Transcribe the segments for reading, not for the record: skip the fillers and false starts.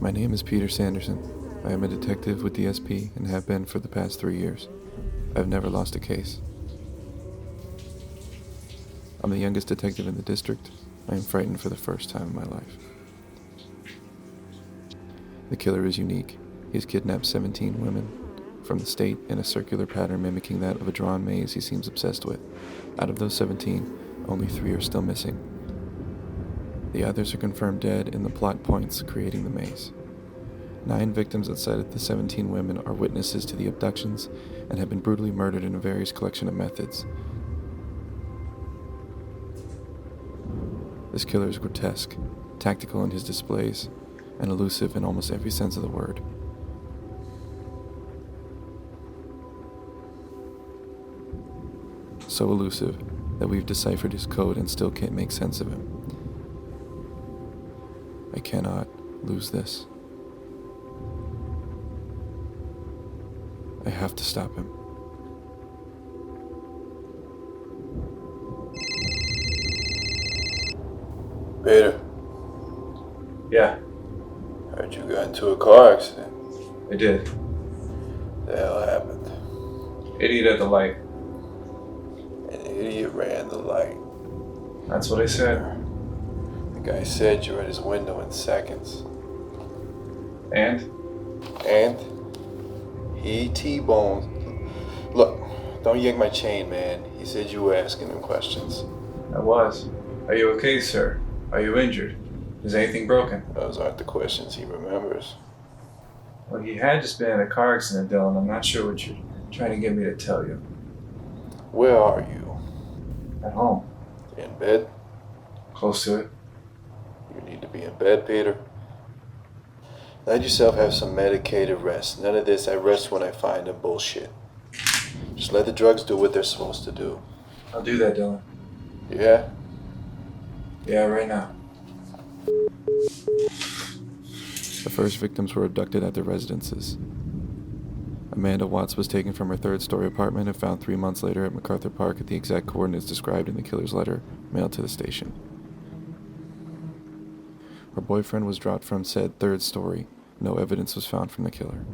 My name is Peter Sanderson. I am a detective with the SP and have been for the past 3 years. I've never lost a case. I'm the youngest detective in the district. I am frightened for the first time in my life. The killer is unique. He has kidnapped 17 women from the state in a circular pattern mimicking that of a drawn maze he seems obsessed with. Out of those 17, only 3 are still missing. The others are confirmed dead, and the plot points creating the maze. 9 victims outside of the 17 women are witnesses to the abductions and have been brutally murdered in a various collection of methods. This killer is grotesque, tactical in his displays, and elusive in almost every sense of the word. So elusive that we've deciphered his code and still can't make sense of him. I cannot lose this. I have to stop him. Peter. Yeah, Heard you got into a car accident. I did. The hell happened? Idiot at the light. An idiot ran the light. That's what I said. The guy said you were at his window in seconds. And? And he T-boned. Look, don't yank my chain, man. He said you were asking him questions. I was. Are you okay, sir? Are you injured? Is anything broken? Those aren't the questions he remembers. Well, he had just been in a car accident, Dylan. I'm not sure what you're trying to get me to tell you. Where are you? At home. In bed? Close to it. You need to be in bed, Peter. Let yourself have some medicated rest. None of this "I rest when I find a" bullshit. Just let the drugs do what they're supposed to do. I'll do that, Dylan. Yeah? Yeah, right now. The first victims were abducted at their residences. Amanda Watts was taken from her 3rd-story apartment and found 3 months later at MacArthur Park at the exact coordinates described in the killer's letter mailed to the station. Her boyfriend was dropped from said 3rd story. No evidence was found from the killer.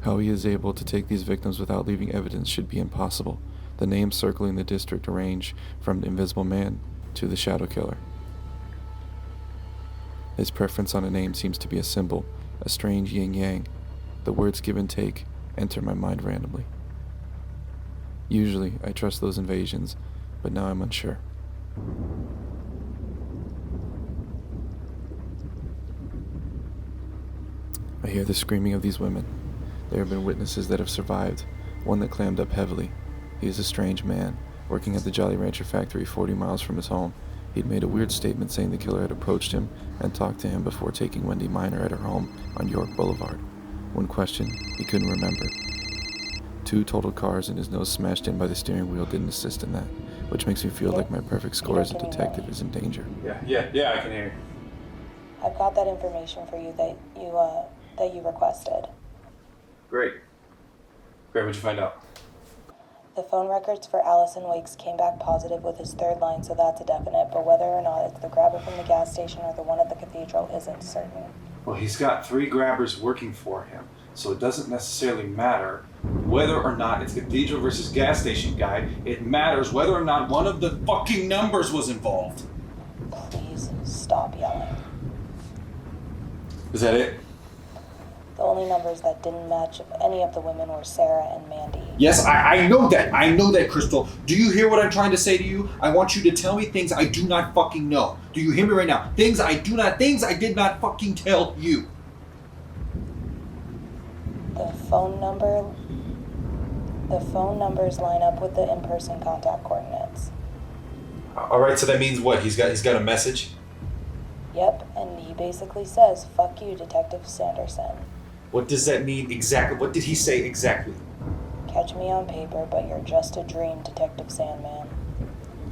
How he is able to take these victims without leaving evidence should be impossible. The names circling the district range from the Invisible Man to the Shadow Killer. His preference on a name seems to be a symbol, a strange yin-yang. The words give and take enter my mind randomly. Usually, I trust those invasions, but now I'm unsure. I hear the screaming of these women. There have been witnesses that have survived, one that clammed up heavily. He is a strange man, working at the Jolly Rancher factory 40 miles from his home. He'd made a weird statement saying the killer had approached him and talked to him before taking Wendy Minor at her home on York Boulevard. When questioned, he couldn't remember. 2 totaled cars and his nose smashed in by the steering wheel didn't assist in that, which makes me feel like my perfect score as a detective is in danger. Yeah, I can hear you. I've got that information for you that you requested. Great, what'd you find out? The phone records for Allison Wakes came back positive with his 3rd line, so that's a definite, but whether or not it's the grabber from the gas station or the one at the cathedral isn't certain. Well, he's got 3 grabbers working for him, so it doesn't necessarily matter whether or not it's cathedral versus gas station guy. It matters whether or not one of the fucking numbers was involved. Please stop yelling. Is that it? The only numbers that didn't match any of the women were Sarah and Mandy. Yes, I know that. I know that, Crystal. Do you hear what I'm trying to say to you? I want you to tell me things I do not fucking know. Do you hear me right now? Things I did not fucking tell you. The phone numbers line up with the in-person contact coordinates. All right, so that means what? He's got a message? Yep, and he basically says, "Fuck you, Detective Sanderson." What does that mean exactly? What did he say exactly? Catch me on paper, but you're just a dream, Detective Sandman.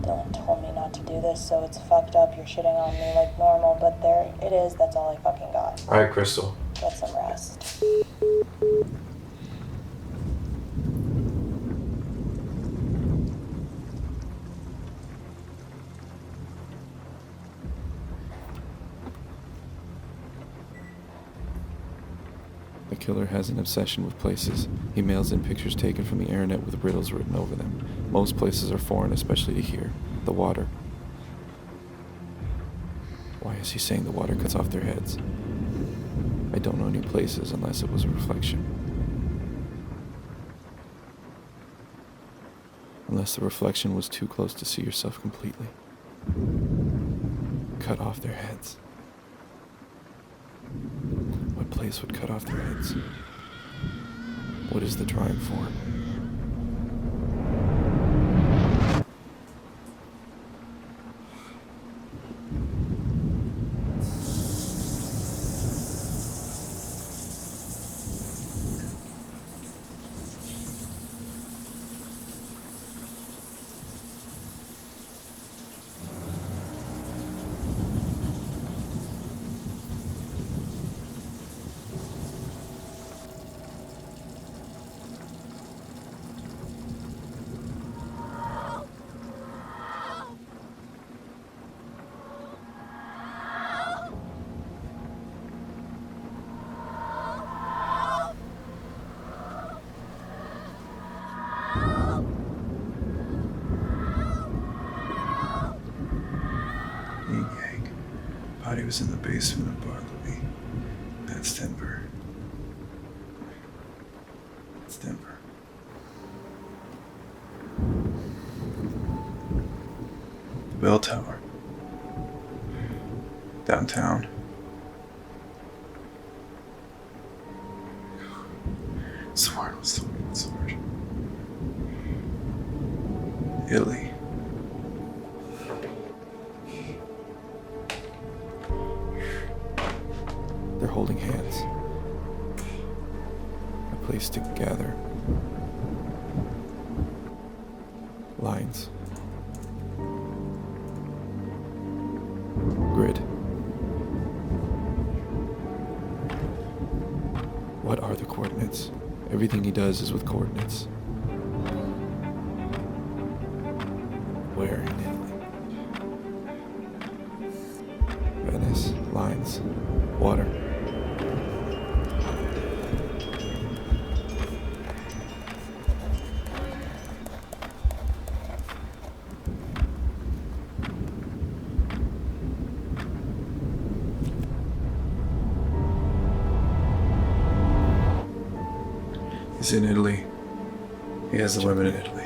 Dylan told me not to do this, so it's fucked up. You're shitting on me like normal, but there it is. That's all I fucking got. All right, Crystal. Get some rest. killer has an obsession with places. He mails in pictures taken from the internet with riddles written over them. Most places are foreign, especially to here. The water. Why is he saying the water cuts off their heads? I don't know any places unless it was a reflection. Unless the reflection was too close to see yourself completely. Cut off their heads. What place would cut off their heads? What is the drawing form? Body was in the basement of Bartleby. That's Denver. That's Denver. The bell tower. Downtown. Sword. Italy. They're holding hands. A place to gather. Lines. Grid. What are the coordinates? Everything he does is with coordinates. Where in Italy? Venice. Lines. Water. He's in Italy. He has the women in Italy.